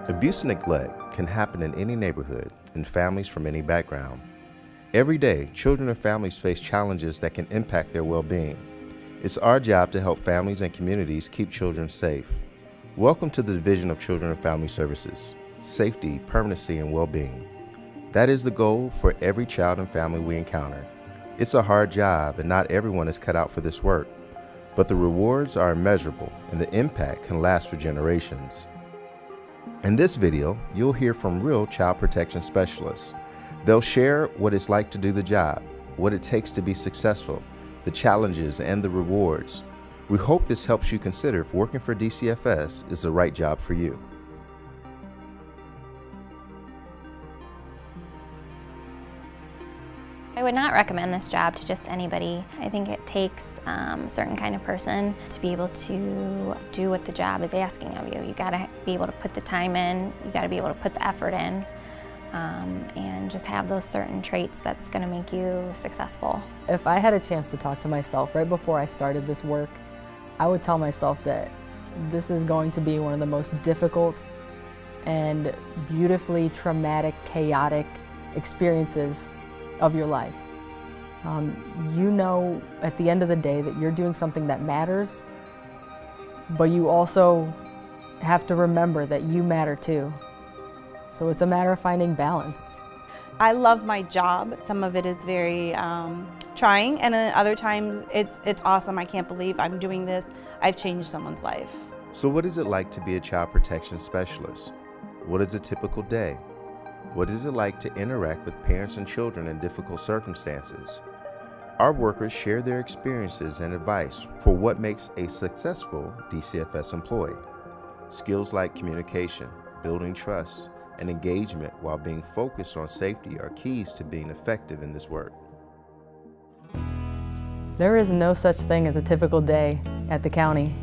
Abuse and neglect can happen in any neighborhood, in families from any background. Every day, children and families face challenges that can impact their well-being. It's our job to help families and communities keep children safe. Welcome to the Division of Children and Family Services, safety, permanency, and well-being. That is the goal for every child and family we encounter. It's a hard job, and not everyone is cut out for this work, but the rewards are immeasurable, and the impact can last for generations. In this video, you'll hear from real child protection specialists. They'll share what it's like to do the job, what it takes to be successful, the challenges and the rewards. We hope this helps you consider if working for DCFS is the right job for you. I would not recommend this job to just anybody. I think it takes a certain kind of person to be able to do what the job is asking of you. You gotta be able to put the time in, you gotta be able to put the effort in, and just have those certain traits that's gonna make you successful. If I had a chance to talk to myself right before I started this work, I would tell myself that this is going to be one of the most difficult and beautifully traumatic, chaotic experiences of your life. You know at the end of the day that you're doing something that matters, but you also have to remember that you matter too. So it's a matter of finding balance. I love my job. Some of it is very trying, and then other times it's awesome. I can't believe I'm doing this. I've changed someone's life. So what is it like to be a child protection specialist? What is a typical day? What is it like to interact with parents and children in difficult circumstances? Our workers share their experiences and advice for what makes a successful DCFS employee. Skills like communication, building trust, and engagement while being focused on safety are keys to being effective in this work. There is no such thing as a typical day at the county,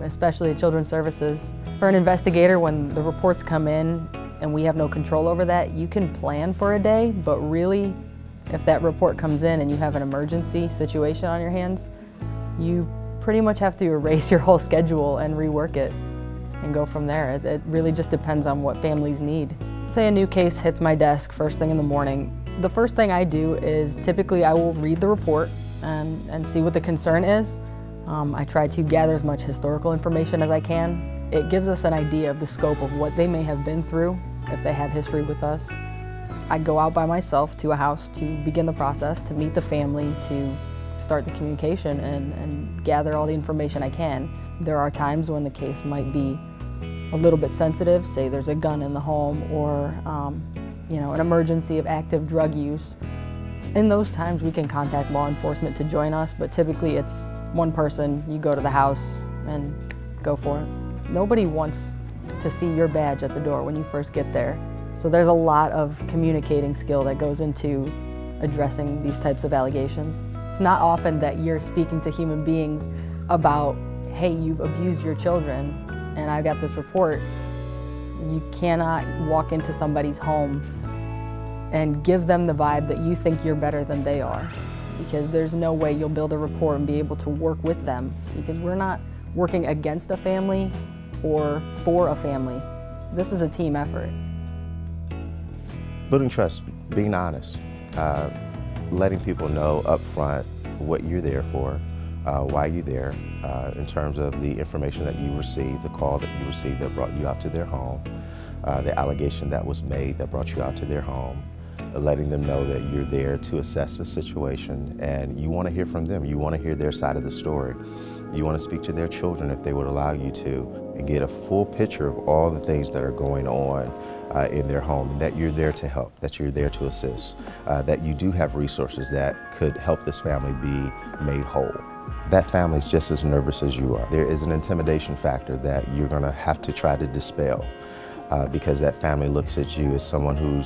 especially at Children's Services. For an investigator, when the reports come in and we have no control over that, you can plan for a day, but really, if that report comes in and you have an emergency situation on your hands, you pretty much have to erase your whole schedule and rework it and go from there. It really just depends on what families need. Say a new case hits my desk first thing in the morning. The first thing I do is typically I will read the report and see what the concern is. I try to gather as much historical information as I can. It gives us an idea of the scope of what they may have been through if they have history with us. I go out by myself to a house to begin the process, to meet the family, to start the communication and gather all the information I can. There are times when the case might be a little bit sensitive, say there's a gun in the home or an emergency of active drug use. In those times we can contact law enforcement to join us, but typically it's one person, you go to the house and go for it. Nobody wants to see your badge at the door when you first get there. So there's a lot of communicating skill that goes into addressing these types of allegations. It's not often that you're speaking to human beings about, hey, you've abused your children and I got this report. You cannot walk into somebody's home and give them the vibe that you think you're better than they are, because there's no way you'll build a rapport and be able to work with them, because we're not working against a family or for a family. This is a team effort. Building trust, being honest, letting people know up front what you're there for, why you're there, in terms of the information that you received, the call that you received that brought you out to their home, the allegation that was made that brought you out to their home, letting them know that you're there to assess the situation and you want to hear from them. You want to hear their side of the story. You want to speak to their children if they would allow you to, and get a full picture of all the things that are going on in their home, and that you're there to help, that you're there to assist, that you do have resources that could help this family be made whole. That family is just as nervous as you are. There is an intimidation factor that you're going to have to try to dispel because that family looks at you as someone who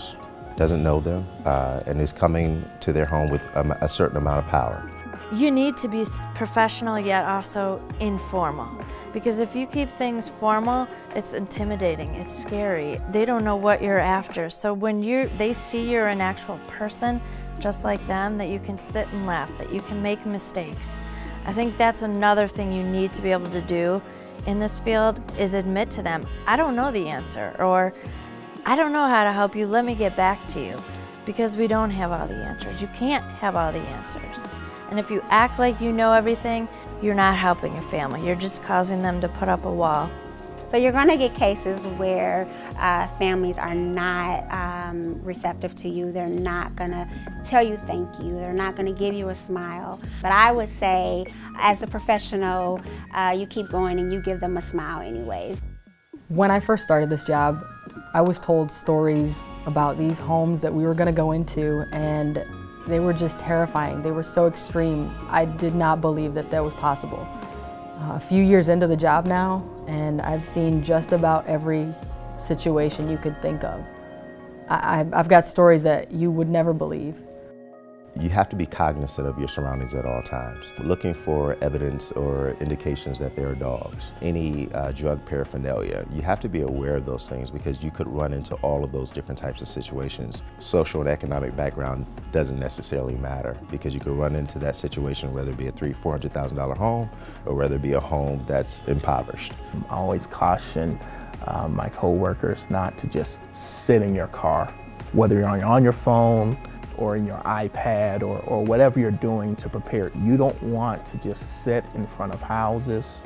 doesn't know them and is coming to their home with a certain amount of power. You need to be professional yet also informal, because if you keep things formal, it's intimidating, it's scary. They don't know what you're after. So when they see you're an actual person, just like them, that you can sit and laugh, that you can make mistakes. I think that's another thing you need to be able to do in this field is admit to them, I don't know the answer, or I don't know how to help you, let me get back to you. Because we don't have all the answers. You can't have all the answers. And if you act like you know everything, you're not helping a family. You're just causing them to put up a wall. So you're going to get cases where families are not receptive to you. They're not going to tell you thank you. They're not going to give you a smile. But I would say, as a professional, you keep going and you give them a smile anyways. When I first started this job, I was told stories about these homes that we were going to go into, and they were just terrifying. They were so extreme. I did not believe that that was possible. A few years into the job now, and I've seen just about every situation you could think of. I've got stories that you would never believe. You have to be cognizant of your surroundings at all times, looking for evidence or indications that there are dogs, any drug paraphernalia. You have to be aware of those things because you could run into all of those different types of situations. Social and economic background doesn't necessarily matter because you could run into that situation whether it be a $300,000 to $400,000 home or whether it be a home that's impoverished. I always caution my co-workers not to just sit in your car, whether you're on your phone or in your iPad or whatever you're doing to prepare. You don't want to just sit in front of houses.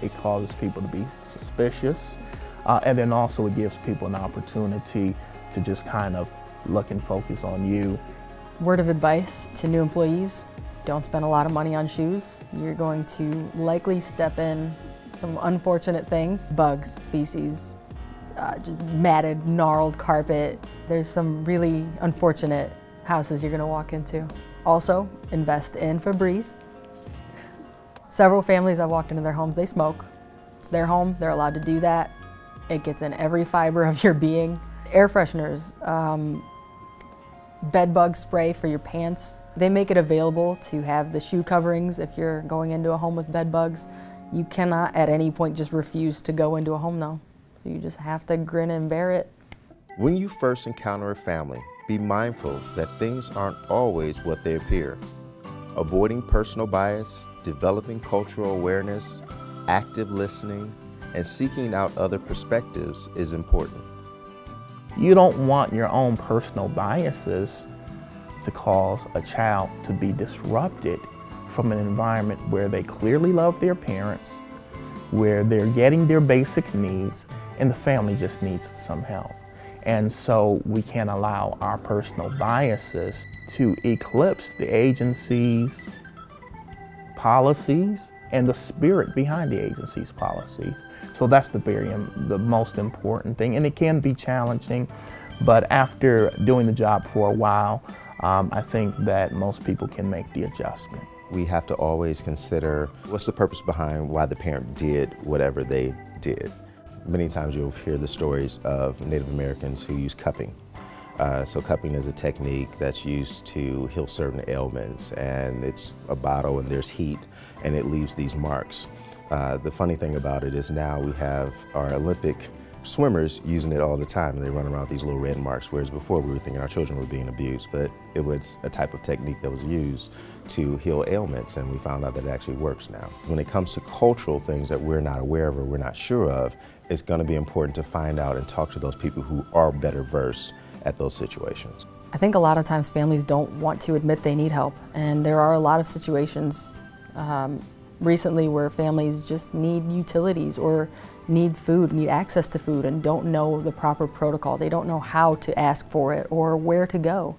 It causes people to be suspicious. And then also it gives people an opportunity to just kind of look and focus on you. Word of advice to new employees, don't spend a lot of money on shoes. You're going to likely step in some unfortunate things, bugs, feces, just matted, gnarled carpet. There's some really unfortunate houses you're going to walk into. Also, invest in Febreze. Several families I've walked into their homes, they smoke. It's their home, they're allowed to do that. It gets in every fiber of your being. Air fresheners, bed bug spray for your pants. They make it available to have the shoe coverings if you're going into a home with bed bugs. You cannot at any point just refuse to go into a home though. So you just have to grin and bear it. When you first encounter a family, be mindful that things aren't always what they appear. Avoiding personal bias, developing cultural awareness, active listening, and seeking out other perspectives is important. You don't want your own personal biases to cause a child to be disrupted from an environment where they clearly love their parents, where they're getting their basic needs, and the family just needs some help. And so we can't allow our personal biases to eclipse the agency's policies and the spirit behind the agency's policies. So that's the most important thing, and it can be challenging, but after doing the job for a while, I think that most people can make the adjustment. We have to always consider what's the purpose behind why the parent did whatever they did. Many times you'll hear the stories of Native Americans who use cupping. So cupping is a technique that's used to heal certain ailments, and it's a bottle and there's heat and it leaves these marks. The funny thing about it is now we have our Olympic swimmers using it all the time, and they run around with these little red marks, whereas before we were thinking our children were being abused, but it was a type of technique that was used to heal ailments, and we found out that it actually works now. When it comes to cultural things that we're not aware of or we're not sure of, it's going to be important to find out and talk to those people who are better versed at those situations. I think a lot of times families don't want to admit they need help, and there are a lot of situations recently where families just need utilities or need food, need access to food, and don't know the proper protocol. They don't know how to ask for it or where to go.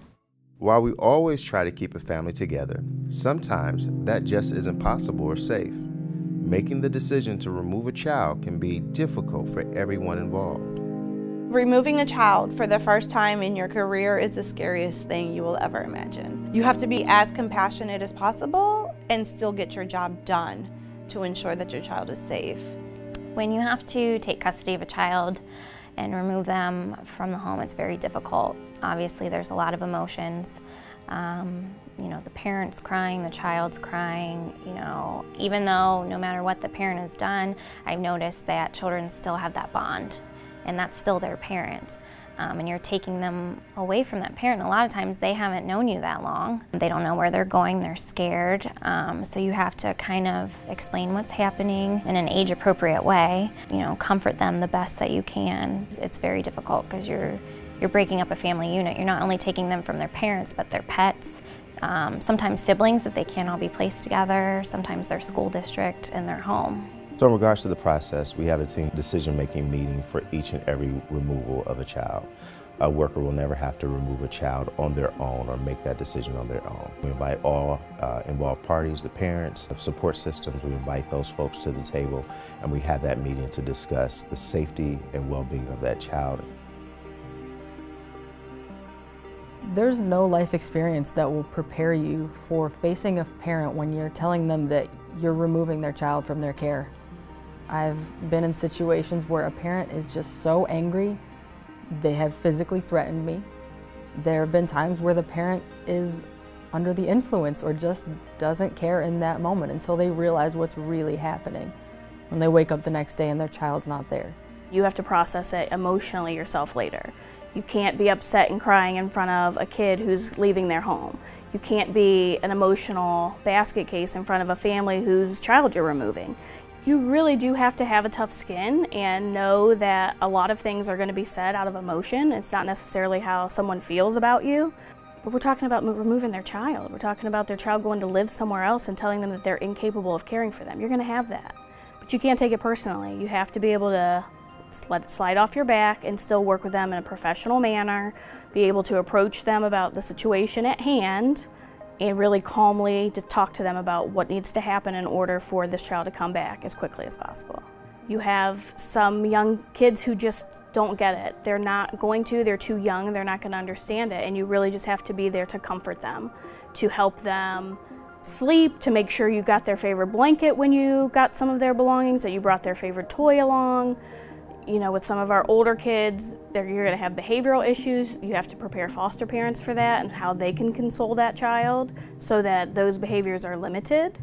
While we always try to keep a family together, sometimes that just isn't possible or safe. Making the decision to remove a child can be difficult for everyone involved. Removing a child for the first time in your career is the scariest thing you will ever imagine. You have to be as compassionate as possible and still get your job done to ensure that your child is safe. When you have to take custody of a child and remove them from the home, it's very difficult. Obviously, there's a lot of emotions. You know, the parent's crying, the child's crying, you know, even though no matter what the parent has done, I've noticed that children still have that bond, and that's still their parent. and you're taking them away from that parent. A lot of times they haven't known you that long. They don't know where they're going, they're scared. So you have to kind of explain what's happening in an age-appropriate way, you know, comfort them the best that you can. It's very difficult because you're breaking up a family unit. You're not only taking them from their parents, but their pets, sometimes siblings if they can't all be placed together, sometimes their school district and their home. So in regards to the process, we have a team decision-making meeting for each and every removal of a child. A worker will never have to remove a child on their own or make that decision on their own. We invite all involved parties, the parents, the support systems, we invite those folks to the table, and we have that meeting to discuss the safety and well-being of that child. There's no life experience that will prepare you for facing a parent when you're telling them that you're removing their child from their care. I've been in situations where a parent is just so angry, they have physically threatened me. There have been times where the parent is under the influence or just doesn't care in that moment until they realize what's really happening when they wake up the next day and their child's not there. You have to process it emotionally yourself later. You can't be upset and crying in front of a kid who's leaving their home. You can't be an emotional basket case in front of a family whose child you're removing. You really do have to have a tough skin and know that a lot of things are going to be said out of emotion. It's not necessarily how someone feels about you. But we're talking about removing their child. We're talking about their child going to live somewhere else and telling them that they're incapable of caring for them. You're going to have that. But you can't take it personally. You have to be able to let it slide off your back and still work with them in a professional manner, be able to approach them about the situation at hand, and really calmly to talk to them about what needs to happen in order for this child to come back as quickly as possible. You have some young kids who just don't get it. They're not going to, they're too young, they're not going to understand it, and you really just have to be there to comfort them, to help them sleep, to make sure you got their favorite blanket when you got some of their belongings, that you brought their favorite toy along. You know, with some of our older kids, you're going to have behavioral issues. You have to prepare foster parents for that and how they can console that child so that those behaviors are limited.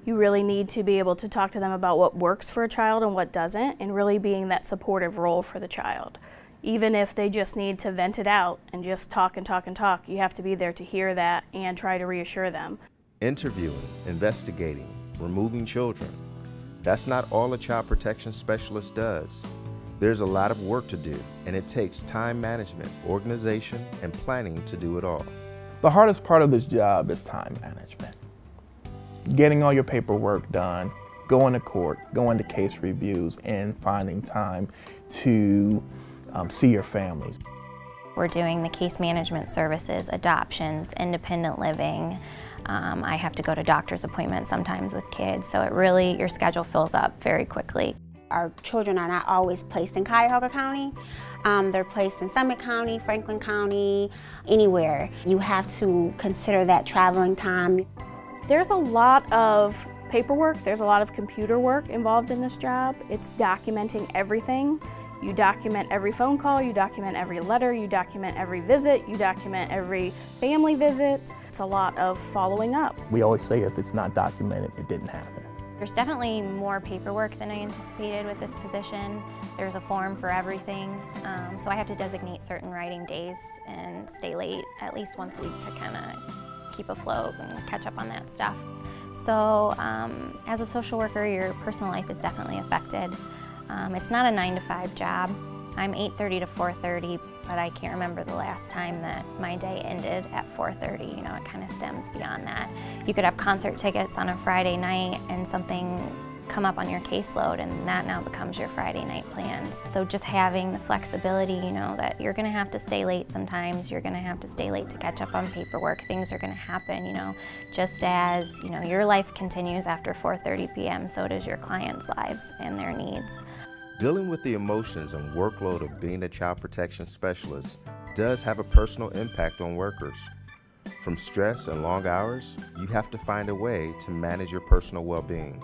You really need to be able to talk to them about what works for a child and what doesn't, and really being that supportive role for the child. Even if they just need to vent it out and just talk and talk and talk, you have to be there to hear that and try to reassure them. Interviewing, investigating, removing children. That's not all a child protection specialist does. There's a lot of work to do, and it takes time management, organization, and planning to do it all. The hardest part of this job is time management. Getting all your paperwork done, going to court, going to case reviews, and finding time to see your families. We're doing the case management services, adoptions, independent living. I have to go to doctor's appointments sometimes with kids, so it really, your schedule fills up very quickly. Our children are not always placed in Cuyahoga County. They're placed in Summit County, Franklin County, anywhere. You have to consider that traveling time. There's a lot of paperwork, there's a lot of computer work involved in this job. It's documenting everything. You document every phone call, you document every letter, you document every visit, you document every family visit. It's a lot of following up. We always say if it's not documented, it didn't happen. There's definitely more paperwork than I anticipated with this position. There's a form for everything, so I have to designate certain writing days and stay late at least once a week to kind of keep afloat and catch up on that stuff. So as a social worker, your personal life is definitely affected. It's not a 9-to-5 job. I'm 8:30 to 4:30, but I can't remember the last time that my day ended at 4:30. You know, it kind of stems beyond that. You could have concert tickets on a Friday night and something come up on your caseload, and that now becomes your Friday night plans. So just having the flexibility, you know, that you're gonna have to stay late sometimes, you're gonna have to stay late to catch up on paperwork, things are gonna happen, you know, just as, you know, your life continues after 4:30 p.m., so does your clients' lives and their needs. Dealing with the emotions and workload of being a child protection specialist does have a personal impact on workers. From stress and long hours, you have to find a way to manage your personal well-being.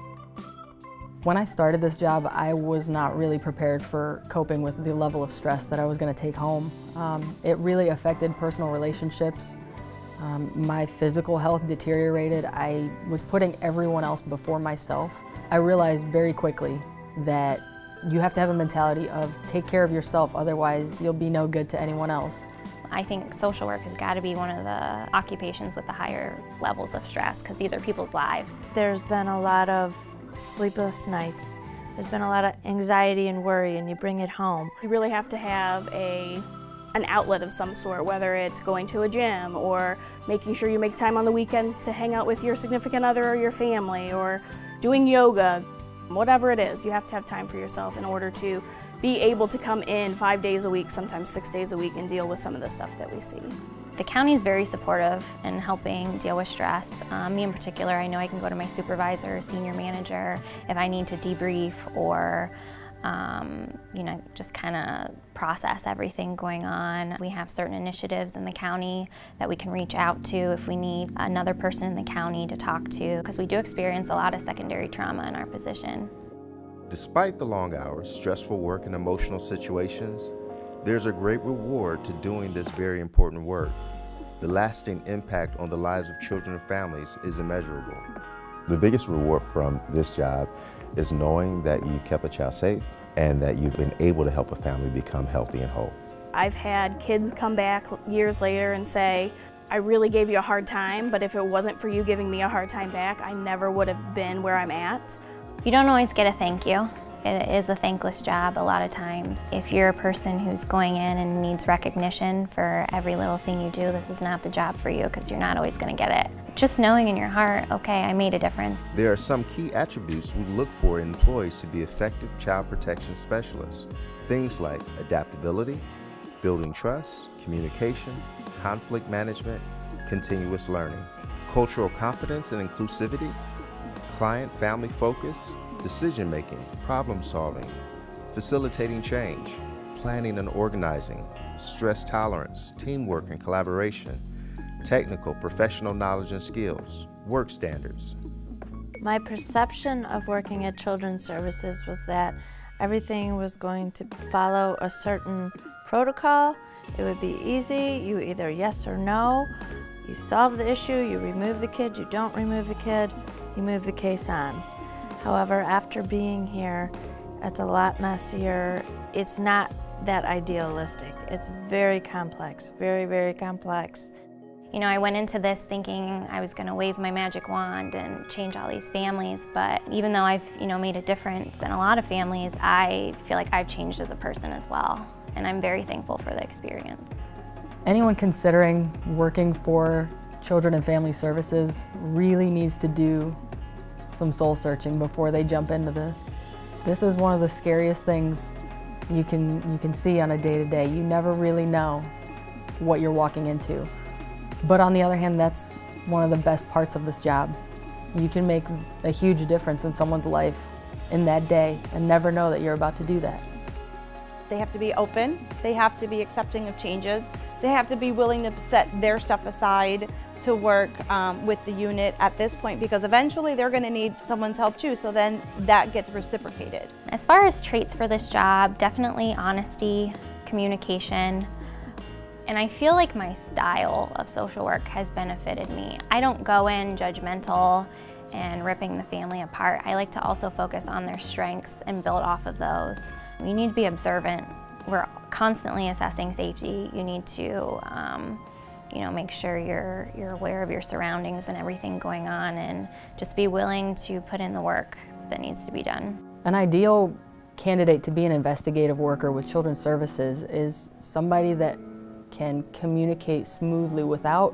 When I started this job, I was not really prepared for coping with the level of stress that I was going to take home. It really affected personal relationships. My physical health deteriorated. I was putting everyone else before myself. I realized very quickly that You have to have a mentality of take care of yourself, otherwise you'll be no good to anyone else. I think social work has got to be one of the occupations with the higher levels of stress, because these are people's lives. There's been a lot of sleepless nights. There's been a lot of anxiety and worry, and you bring it home. You really have to have an outlet of some sort, whether it's going to a gym or making sure you make time on the weekends to hang out with your significant other or your family, or doing yoga. Whatever it is, you have to have time for yourself in order to be able to come in 5 days a week, sometimes 6 days a week, and deal with some of the stuff that we see. The county is very supportive in helping deal with stress. Me in particular, I know I can go to my supervisor, senior manager, if I need to debrief or just kind of process everything going on. We have certain initiatives in the county that we can reach out to if we need another person in the county to talk to, because we do experience a lot of secondary trauma in our position. Despite the long hours, stressful work, and emotional situations, there's a great reward to doing this very important work. The lasting impact on the lives of children and families is immeasurable. The biggest reward from this job is knowing that you kept a child safe and that you've been able to help a family become healthy and whole. I've had kids come back years later and say, I really gave you a hard time, but if it wasn't for you giving me a hard time back, I never would have been where I'm at. You don't always get a thank you. It is a thankless job a lot of times. If you're a person who's going in and needs recognition for every little thing you do, this is not the job for you, because you're not always going to get it. Just knowing in your heart, okay, I made a difference. There are some key attributes we look for in employees to be effective child protection specialists. Things like adaptability, building trust, communication, conflict management, continuous learning, cultural competence and inclusivity, client-family focus, decision-making, problem-solving, facilitating change, planning and organizing, stress tolerance, teamwork and collaboration, technical, professional knowledge and skills, work standards. My perception of working at Children's Services was that everything was going to follow a certain protocol. It would be easy, you either yes or no, you solve the issue, you remove the kid, you don't remove the kid, you move the case on. However, after being here, it's a lot messier. It's not that idealistic. It's very complex, very, very complex. You know, I went into this thinking I was going to wave my magic wand and change all these families, but even though I've, made a difference in a lot of families, I feel like I've changed as a person as well, and I'm very thankful for the experience. Anyone considering working for Children and Family Services really needs to do some soul searching before they jump into this. This is one of the scariest things you can see on a day-to-day. You never really know what you're walking into. But on the other hand, that's one of the best parts of this job. You can make a huge difference in someone's life in that day and never know that you're about to do that. They have to be open, they have to be accepting of changes, they have to be willing to set their stuff aside to work with the unit at this point, because eventually they're going to need someone's help too, so then that gets reciprocated. As far as traits for this job, definitely honesty, communication, and I feel like my style of social work has benefited me. I don't go in judgmental and ripping the family apart. I like to also focus on their strengths and build off of those. You need to be observant. We're constantly assessing safety. You need to make sure you're aware of your surroundings and everything going on, and just be willing to put in the work that needs to be done. An ideal candidate to be an investigative worker with Children's Services is somebody that can communicate smoothly without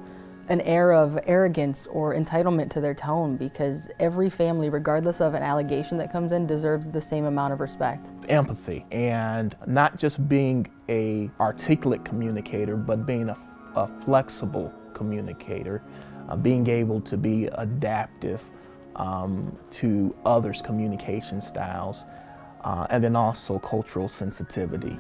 an air of arrogance or entitlement to their tone, because every family, regardless of an allegation that comes in, deserves the same amount of respect. Empathy, and not just being an articulate communicator, but being a flexible communicator, being able to be adaptive to others' communication styles, and then also cultural sensitivity.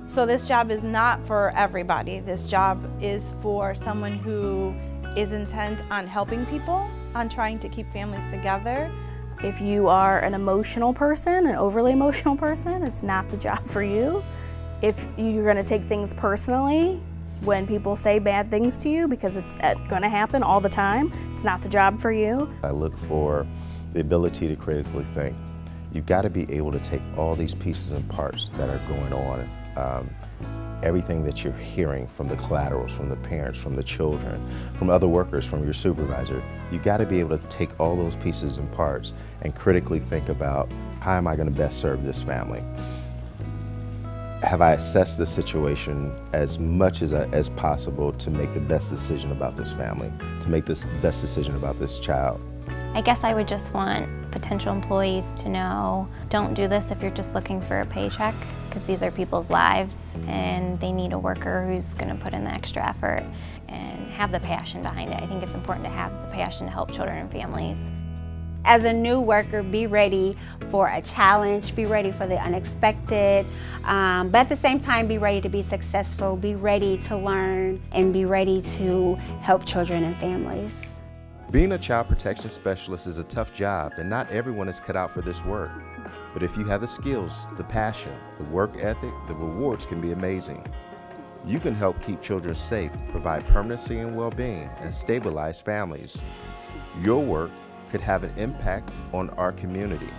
So this job is not for everybody. This job is for someone who is intent on helping people, on trying to keep families together. If you are an emotional person, an overly emotional person, it's not the job for you. If you're going to take things personally when people say bad things to you, because it's going to happen all the time, it's not the job for you. I look for the ability to critically think. You've got to be able to take all these pieces and parts that are going on, everything that you're hearing from the collaterals, from the parents, from the children, from other workers, from your supervisor. You've got to be able to take all those pieces and parts and critically think about, how am I going to best serve this family? Have I assessed the situation as much as possible to make the best decision about this family, to make this best decision about this child? I guess I would just want potential employees to know, don't do this if you're just looking for a paycheck, because these are people's lives and they need a worker who's going to put in the extra effort and have the passion behind it. I think it's important to have the passion to help children and families. As a new worker, be ready for a challenge, be ready for the unexpected, but at the same time, be ready to be successful, be ready to learn, and be ready to help children and families. Being a child protection specialist is a tough job, and not everyone is cut out for this work. But if you have the skills, the passion, the work ethic, the rewards can be amazing. You can help keep children safe, provide permanency and well-being, and stabilize families. Your work could have an impact on our community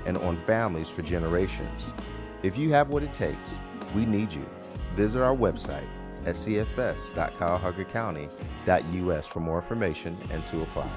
and on families for generations. If you have what it takes, we need you. Visit our website at cfs.cuyahoga county.us for more information and to apply.